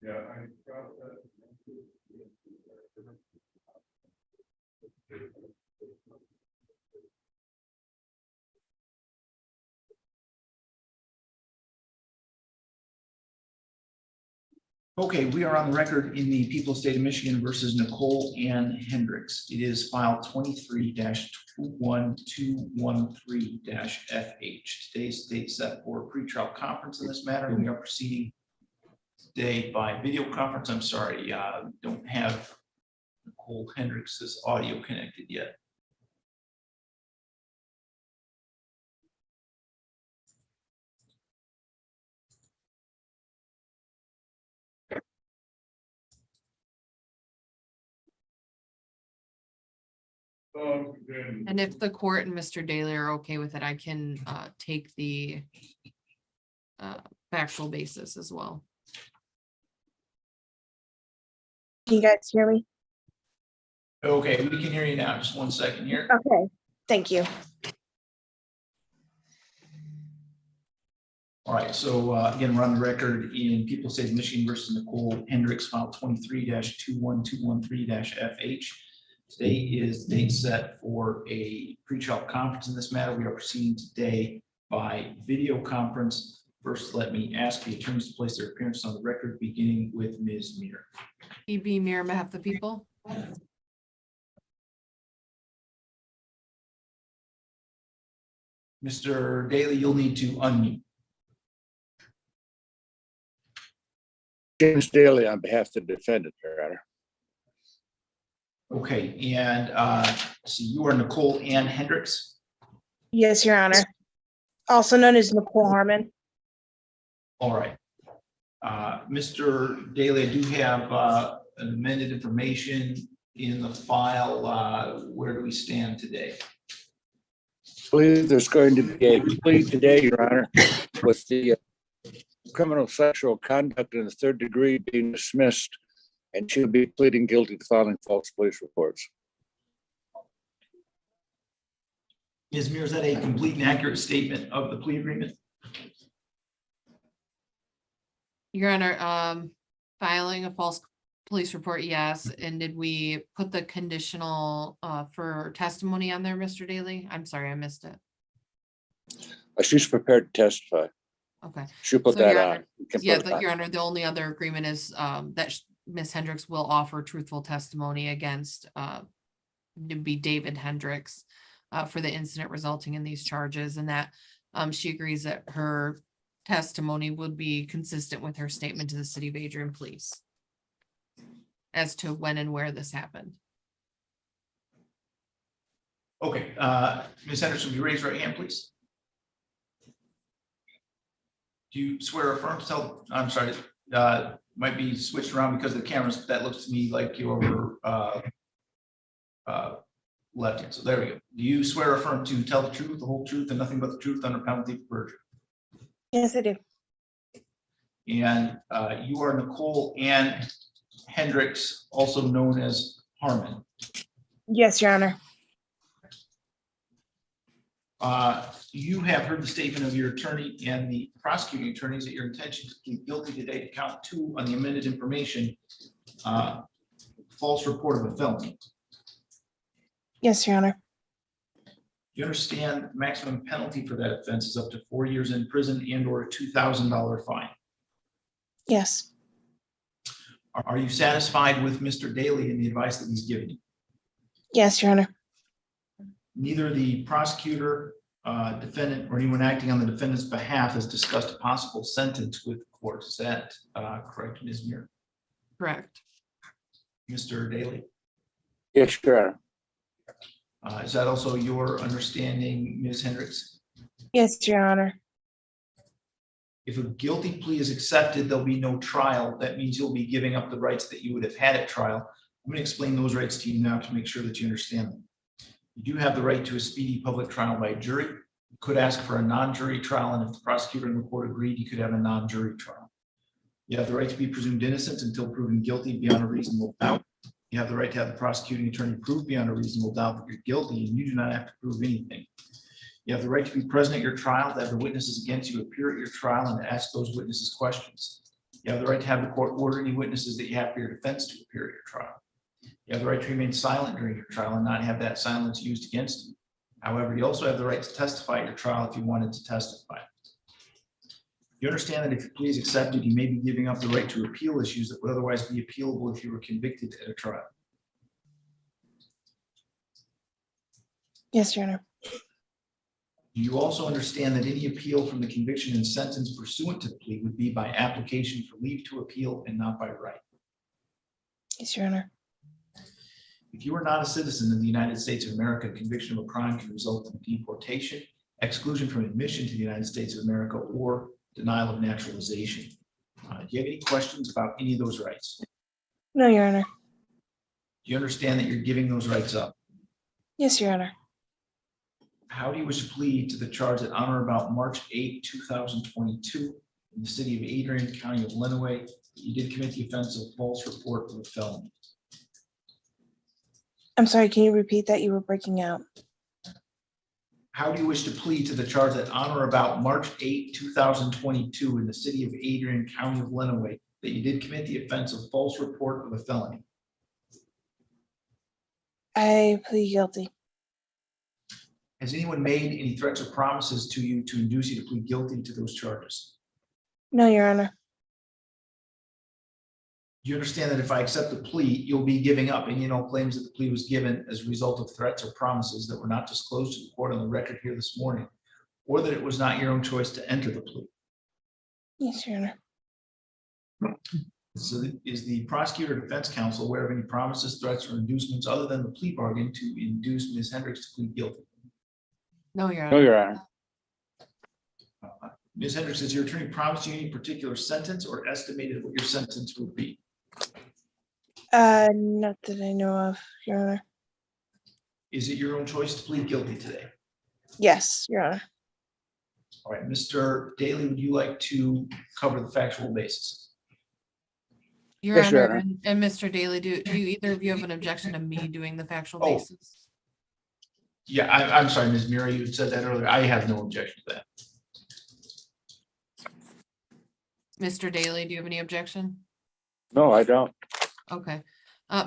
Yeah. Okay, we are on the record in the People's State of Michigan versus Nicole Ann Hendricks. It is file 23-21213-FH. Today's date set for pretrial conference in this matter. We are proceeding today by video conference. I'm sorry, don't have Nicole Hendricks's audio connected yet. And if the court and Mr. Daly are okay with it, I can take the factual basis as well. Can you guys hear me? Okay, we can hear you now. Just 1 second here. Okay, thank you. All right, so again, we're on the record in People's State of Michigan versus Nicole Hendricks, file 23-21213-FH. Today is the date set for a pretrial conference in this matter. We are proceeding today by video conference. First, let me ask the attorneys to place their appearances on the record, beginning with Ms. Muir. E.B. Muir, on behalf of the people. Mr. Daly, you'll need to unmute. James Daly on behalf of the defendant, Your Honor. Okay, and see, you are Nicole Ann Hendricks. Yes, Your Honor. Also known as Nicole Harmon. All right. Mr. Daly, I do have amended information in the file. Where do we stand today? believe there's going to be a plea today, Your Honor, with the criminal sexual conduct in the third degree being dismissed, and she'll be pleading guilty to filing false police reports. Ms. Mears, is that a complete and accurate statement of the plea agreement? Your Honor, filing a false police report, yes. And did we put the conditional for testimony on there, Mr. Daly? I'm sorry, I missed it. She's prepared to testify. Okay. She'll put So, that Your on. Honor, You can yeah, put it but on. Your Honor, the only other agreement is that Ms. Hendricks will offer truthful testimony against to be David Hendricks for the incident resulting in these charges, and that she agrees that her testimony would be consistent with her statement to the City of Adrian Police as to when and where this happened. Okay, Ms. Henderson, will you raise your right hand, please? Do you swear or affirm to tell, I'm sorry, might be switched around because of the cameras, but that looks to me like your left hand. So there we go. Do you swear or affirm to tell the truth, the whole truth, and nothing but the truth under penalty of perjury? Yes, I do. And you are Nicole Ann Hendricks, also known as Harmon. Yes, Your Honor. You have heard the statement of your attorney and the prosecuting attorneys that your intention to plead guilty today to count 2 on the amended information, false report of a felony. Yes, Your Honor. You understand maximum penalty for that offense is up to 4 years in prison and or a $2,000 fine. Yes. Are you satisfied with Mr. Daly and the advice that he's given you? Yes, Your Honor. Neither the prosecutor, defendant, or anyone acting on the defendant's behalf has discussed a possible sentence with the court. Is that correct, Ms. Muir? Correct. Mr. Daly? Yes, Your Honor. Is that also your understanding, Ms. Hendricks? Yes, Your Honor. If a guilty plea is accepted, there'll be no trial. That means you'll be giving up the rights that you would have had at trial. I'm going to explain those rights to you now to make sure that you understand them. You do have the right to a speedy public trial by jury. You could ask for a non-jury trial, and if the prosecutor and the court agreed, you could have a non-jury trial. You have the right to be presumed innocent until proven guilty beyond a reasonable doubt. You have the right to have the prosecuting attorney prove beyond a reasonable doubt that you're guilty, and you do not have to prove anything. You have the right to be present at your trial, to have the witnesses against you appear at your trial, and to ask those witnesses questions. You have the right to have the court order any witnesses that you have for your defense to appear at your trial. You have the right to remain silent during your trial and not have that silence used against you. However, you also have the right to testify at your trial if you wanted to testify. You understand that if your plea is accepted, you may be giving up the right to appeal issues that would otherwise be appealable if you were convicted at a trial. Yes, Your Honor. Do you also understand that any appeal from the conviction and sentence pursuant to the plea would be by application for leave to appeal and not by right? Yes, Your Honor. If you are not a citizen of the United States of America, conviction of a crime can result in deportation, exclusion from admission to the United States of America, or denial of naturalization. Do you have any questions about any of those rights? No, Your Honor. Do you understand that you're giving those rights up? Yes, Your Honor. How do you wish to plead to the charge that on or about March 8, 2022, in the city of Adrian, county of Lenawee, that you did commit the offense of false report of a felony? I'm sorry, can you repeat that? You were breaking out. How do you wish to plead to the charge that on or about March 8, 2022, in the city of Adrian, county of Lenawee, that you did commit the offense of false report of a felony? I plead guilty. Has anyone made any threats or promises to you to induce you to plead guilty to those charges? No, Your Honor. Do you understand that if I accept the plea, you'll be giving up any and all claims that the plea was given as a result of threats or promises that were not disclosed to the court on the record here this morning, or that it was not your own choice to enter the plea? Yes, Your Honor. So is the prosecutor or defense counsel aware of any promises, threats, or inducements other than the plea bargain to induce Ms. Hendricks to plead guilty? No, Your No, Honor. Your Honor. Ms. Hendricks, has your attorney promised you any particular sentence or estimated what your sentence would be? Not that I know of, Your Honor. Is it your own choice to plead guilty today? Yes, Your Honor. All right, Mr. Daly, would you like to cover the factual basis? Your Yes, Your Honor, Honor. and Mr. Daly, do either of you have an objection to me doing the factual Oh. basis? Yeah, I'm sorry, Ms. Mira, you had said that earlier. I have no objection to that. Mr. Daly, do you have any objection? No, I don't. Okay.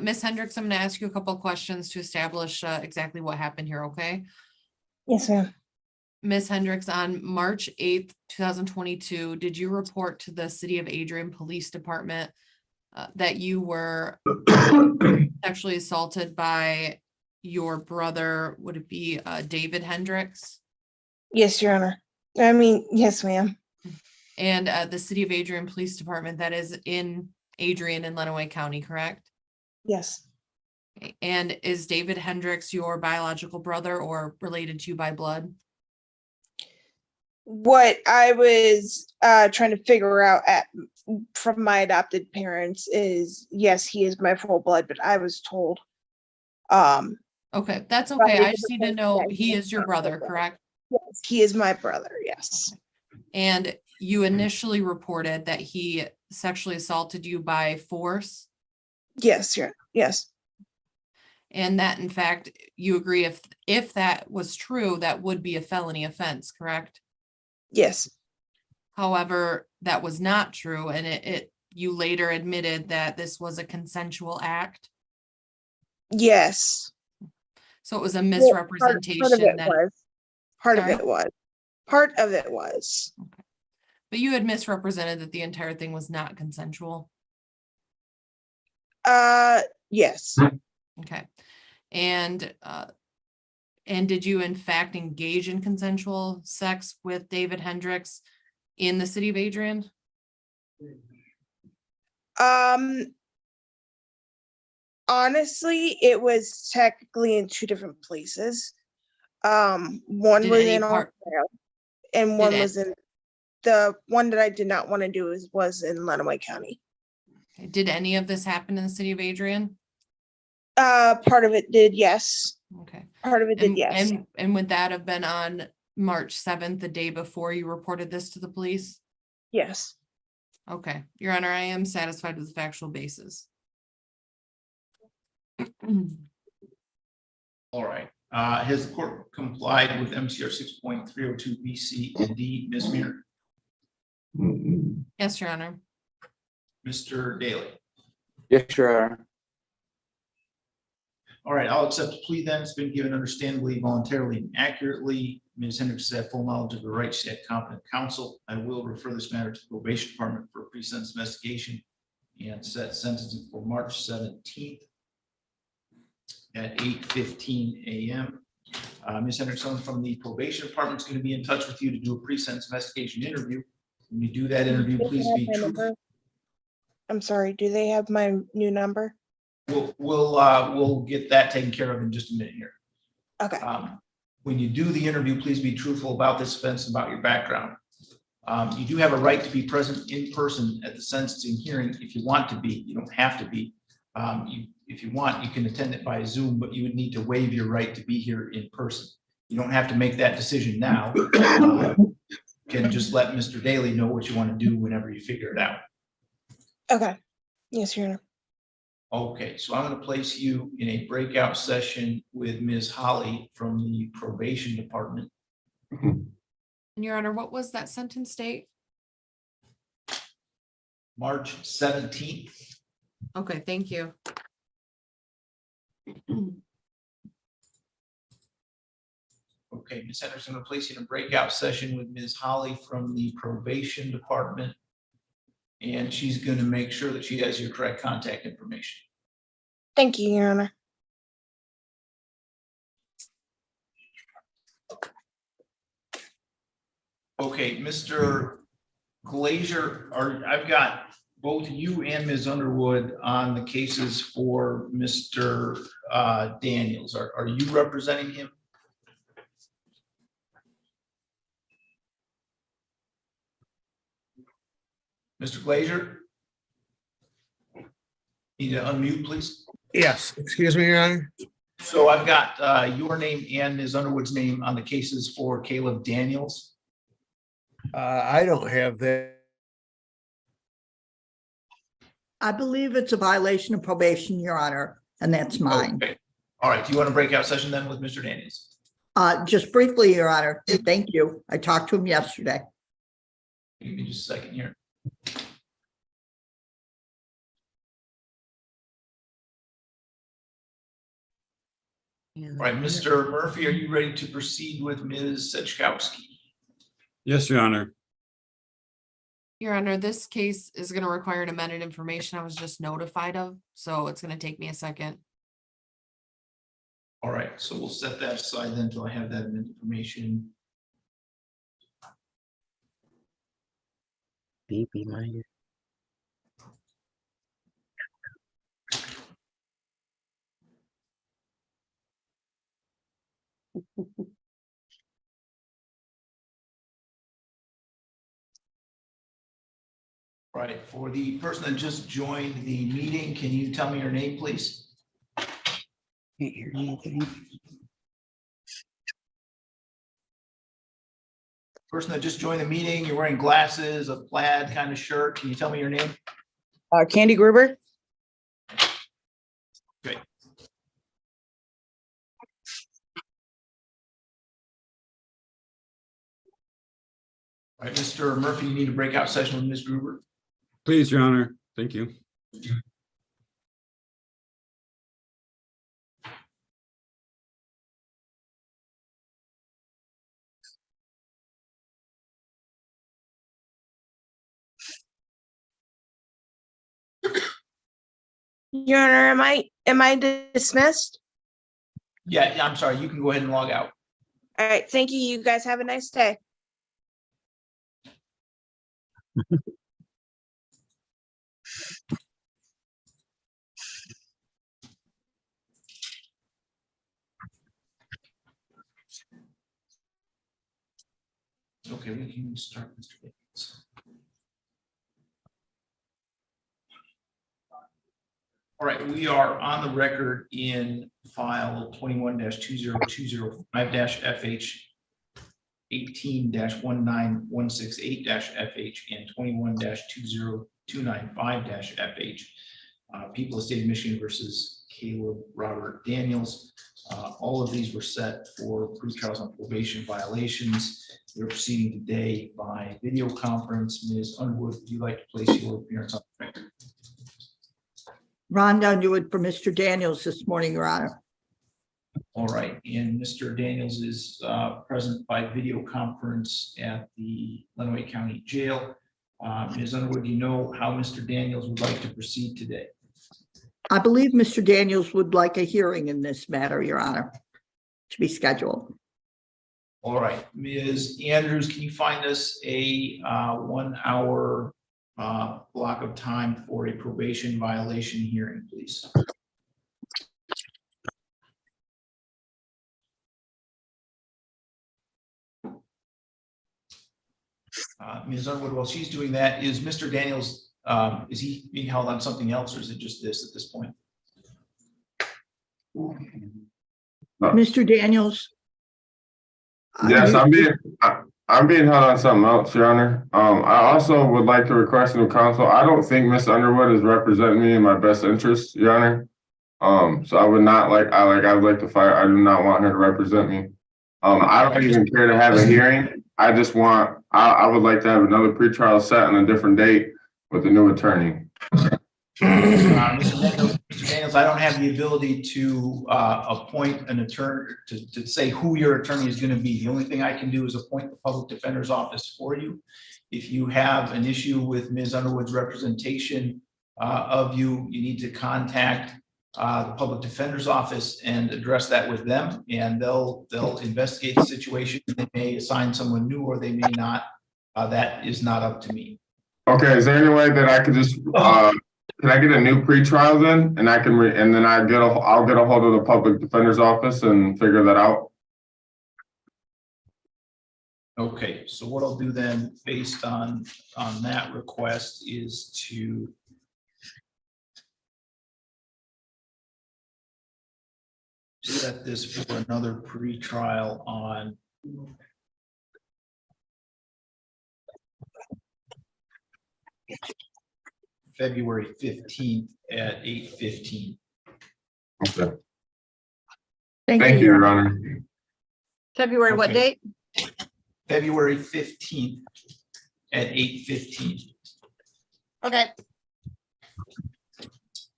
Ms. Hendricks, I'm gonna ask you a couple of questions to establish exactly what happened here, okay? Yes, ma'am. Ms. Hendricks, on March 8th, 2022, did you report to the City of Adrian Police Department that you were sexually assaulted by your brother, would it be David Hendricks? Yes, Your Honor. I mean, yes, ma'am. And the City of Adrian Police Department that is in Adrian and Lenawee County, correct? Yes. And is David Hendricks your biological brother or related to you by blood? What I was trying to figure out from my adopted parents is, yes, he is my full blood, but I was told. Okay, that's okay. I just need to know he is your brother, correct? Yes, he is my brother, yes. And you initially reported that he sexually assaulted you by force? Yes, yes. And that in fact, you agree if that was true, that would be a felony offense, correct? Yes. However, that was not true, and you later admitted that this was a consensual act. Yes. So it was a misrepresentation. Part of it that, was. Part Sorry? of it was. Part of it was. But you had misrepresented that the entire thing was not consensual. Yes. Okay. And did you in fact engage in consensual sex with David Hendricks in the City of Adrian? Honestly, it was technically in two different places. One was in Ohio and one was in the one that I did not want to do was in Lenawee County. Did any of this happen in the City of Adrian? Part of it did, yes. Okay. Part of it did, yes. And would that have been on March 7th, the day before you reported this to the police? Yes. Okay, Your Honor, I am satisfied with the factual basis. All right. Has the court complied with MCR 6.302 B, C, and D? Ms. Muir? Yes, Your Honor. Mr. Daly? Yes, Your Honor. All right, I'll accept the plea then. It's been given understandably, voluntarily, and accurately. Ms. Hendricks has had full knowledge of the rights. She had competent counsel. I will refer this matter to the probation department for a pre-sentence investigation and set sentencing for March 17th at 8:15 a.m. Ms. Hendricks, someone from the probation department is going to be in touch with you to do a pre-sentence investigation interview. When you do that interview, please be truthful. I'm sorry, do they have my new number? We'll get that taken care of in just a minute here. Okay. When you do the interview, please be truthful about this offense, about your background. You do have a right to be present in person at the sentencing hearing if you want to be. You don't have to be. If you want, you can attend it by Zoom, but you would need to waive your right to be here in person. You don't have to make that decision now. You can just let Mr. Daly know what you want to do whenever you figure it out. Okay. Yes, Your Honor. Okay, so I'm going to place you in a breakout session with Ms. Holly from the probation department. And Your Honor, what was that sentence date? March 17th. Okay, thank you. Okay, Ms. Henderson, I'm going to place you in a breakout session with Ms. Holly from the probation department. And she's going to make sure that she has your correct contact information. Thank you, Your Honor. Okay, Mr. Glazier, I've got both you and Ms. Underwood on the cases for Mr. Daniels. Are you representing him? Mr. Glazier? Need to unmute, please. Yes, excuse me, Your Honor. So I've got your name and Ms. Underwood's name on the cases for Caleb Daniels. I don't have that. I believe it's a violation of probation, Your Honor, and that's mine. Okay. All right. Do you want to break out session then with Mr. Daniels? Just briefly, Your Honor, thank you. I talked to him yesterday. Give me just a second here. All right, Mr. Murphy, are you ready to proceed with Ms. Seczkowski? Yes, Your Honor. Your Honor, this case is going to require an amended information I was just notified of, so it's going to take me a second. All right, so we'll set that aside then until I have that information. BP minor. All right, for the person that just joined the meeting, can you tell me your name, please? Can't hear anything. Person that just joined the meeting, you're wearing glasses, a plaid kind of shirt. Can you tell me your name? Candy Gruber. Great. All right, Mr. Murphy, you need a breakout session with Ms. Gruber. Please, Your Honor. Thank you. Your Honor, am I dismissed? Yeah, I'm sorry. You can go ahead and log out. All right, thank you. You guys have a nice day. Okay, we can start, Mr. Davis. All right, we are on the record in file 21-20205-FH, 18-19168-FH, and 21-20295-FH. People of the State of Michigan versus Caleb Robert Daniels. All of these were set for pretrials on probation violations. We're proceeding today by video conference. Ms. Underwood, would you like to place your appearance on the record? Rhonda Underwood for Mr. Daniels this morning, Your Honor. All right, and Mr. Daniels is present by video conference at the Lenawee County Jail. Ms. Underwood, do you know how Mr. Daniels would like to proceed today? I believe Mr. Daniels would like a hearing in this matter, Your Honor, to be scheduled. All right, Ms. Andrews, can you find us a 1 hour block of time for a probation violation hearing, please? Ms. Underwood, while she's doing that, is Mr. Daniels, is he being held on something else, or is it just this at this point? Mr. Daniels? Yes, I'm being held on something else, Your Honor. I also would like to request new counsel. I don't think Ms. Underwood is representing me in my best interest, Your Honor. So I would not like, I would like to fire. I do not want her to represent me. I don't even care to have a hearing. I just want, I would like to have another pretrial set on a different date with a new attorney. Mr. Daniels, I don't have the ability to appoint an attorney to say who your attorney is going to be. The only thing I can do is appoint the public defender's office for you. If you have an issue with Ms. Underwood's representation of you, you need to contact the public defender's office and address that with them, and they'll investigate the situation. They may assign someone new or they may not. That is not up to me. Okay, is there any way that I could just can I get a new pretrial then, and I can and then I'll get a hold of the public defender's office and figure that out? Okay, so what I'll do then, based on that request, is to set this for another pre-trial on February 15th at 8:15. Okay. Thank Thank you, you. Your Honor. February, what Okay. date? February 15th at 8:15. Okay.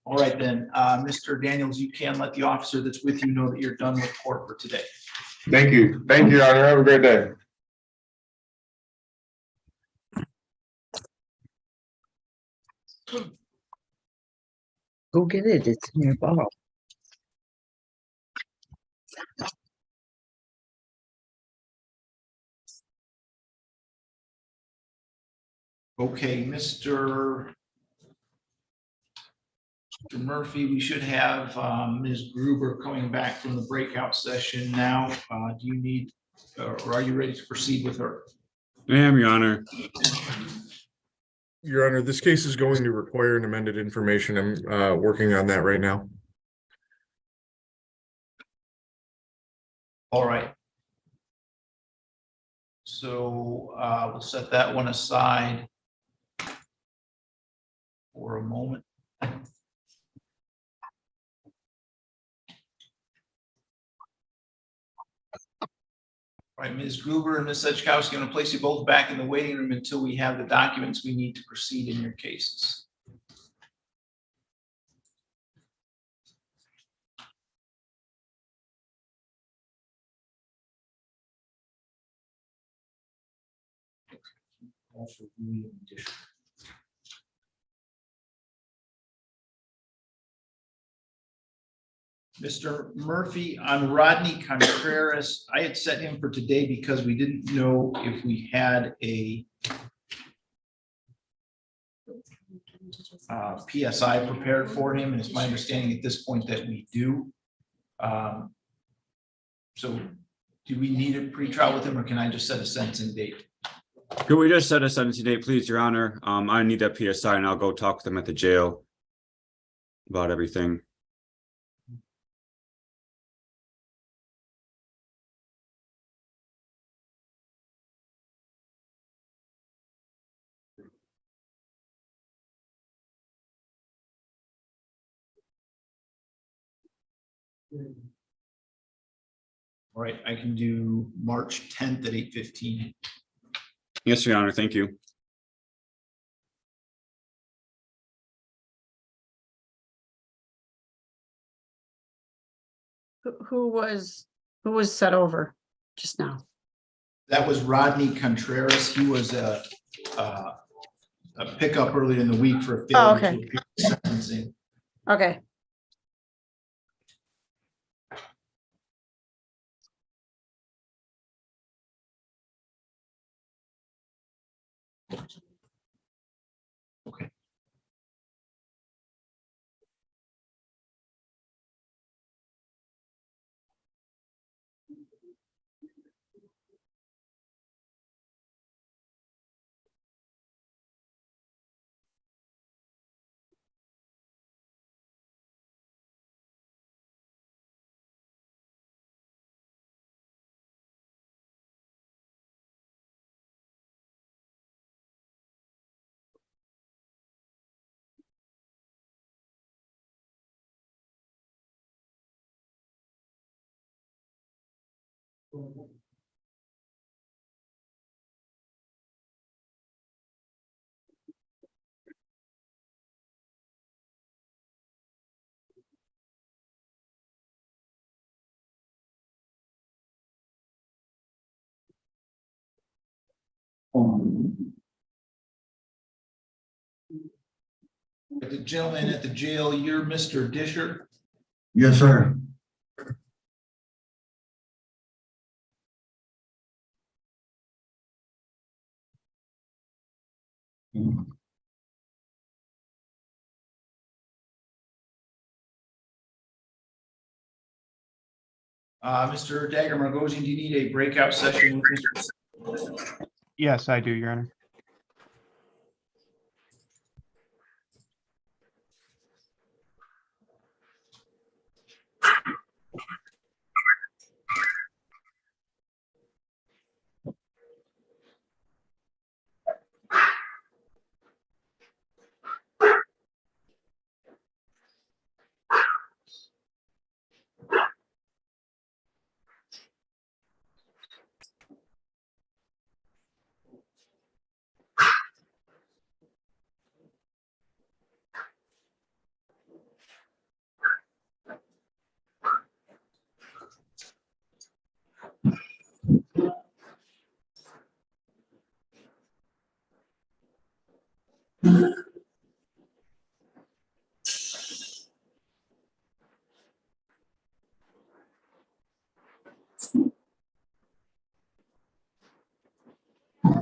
All right, then, Mr. Daniels, you can let the officer that's with you know that you're done with court for today. Thank you. Thank you, Your Honor. Have a great day. Go get it. It's in your bottle. Okay, Mr. Murphy, we should have Ms. Gruber coming back from the breakout session now. Do you need, or are you ready to proceed with her? I am, Your Honor. Your Honor, this case is going to require an amended information. I'm working on that right now. All right. So we'll set that one aside for a moment. All right, Ms. Gruber and Ms. Sedgkowski, I'm going to place you both back in the waiting room until we have the documents we need to proceed in your cases. Also, we addition. Mr. Murphy, on Rodney Contreras, I had set him for today because we didn't know if we had a PSI prepared for him, and it's my understanding at this point that we do. So do we need a pretrial with him, or can I just set a sentencing date? Could we just set a sentencing date, please, Your Honor? I need that PSI and I'll go talk to them at the jail about everything. All right, I can do March 10th at 8:15. Yes, Your Honor. Thank you. Who was set over just now? That was Rodney Contreras. He was a pickup earlier in the week for a Oh, failure okay. to appear in sentencing. Okay. Okay. The gentleman at the jail, you're Mr. Disher. Yes, sir. Mr. Dagger Margosian, do you need a breakout session with Mr. Yes, I do, Your Honor.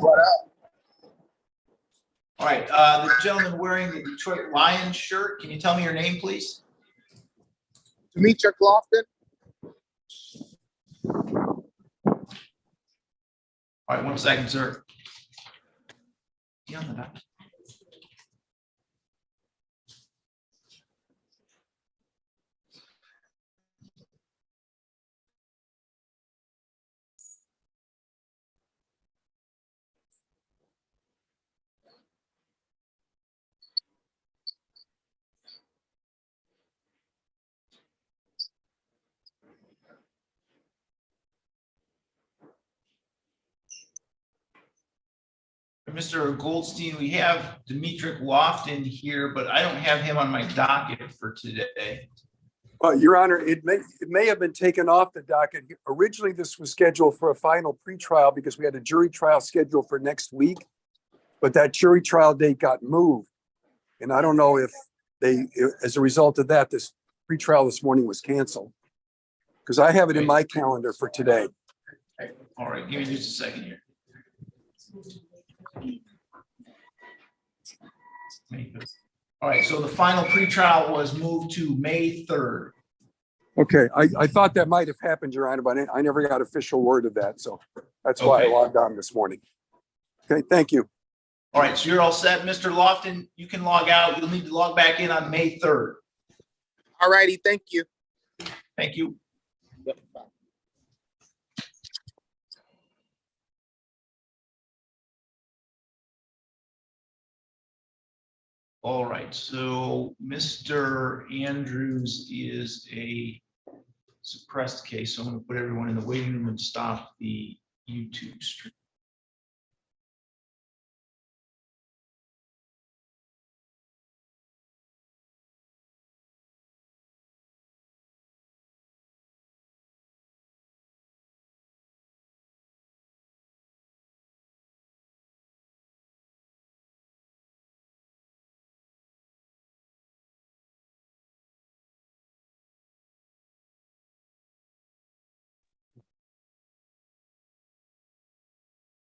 All right, the gentleman wearing the Detroit Lions shirt, can you tell me your name, please? Demetric Lofton. All right, 1 second, sir. You on the docket? Mr. Goldstein, we have Demetric Lofton here, but I don't have him on my docket for today. Your Honor, it may have been taken off the docket. Originally, this was scheduled for a final pretrial because we had a jury trial scheduled for next week. But that jury trial date got moved. And I don't know if as a result of that, this pretrial this morning was canceled. Because I have it in my calendar for today. All right, give me just a second here. All right, so the final pretrial was moved to May 3rd. Okay, I thought that might have happened, Your Honor, but I never got official word of that. So that's why I logged on this morning. Okay, thank you. All right, so you're all set. Mr. Lofton, you can log out. You'll need to log back in on May 3rd. All righty, thank you. Thank you. Yep, bye. All right, so Mr. Andrews is a suppressed case, so I'm going to put everyone in the waiting room and stop the YouTube stream.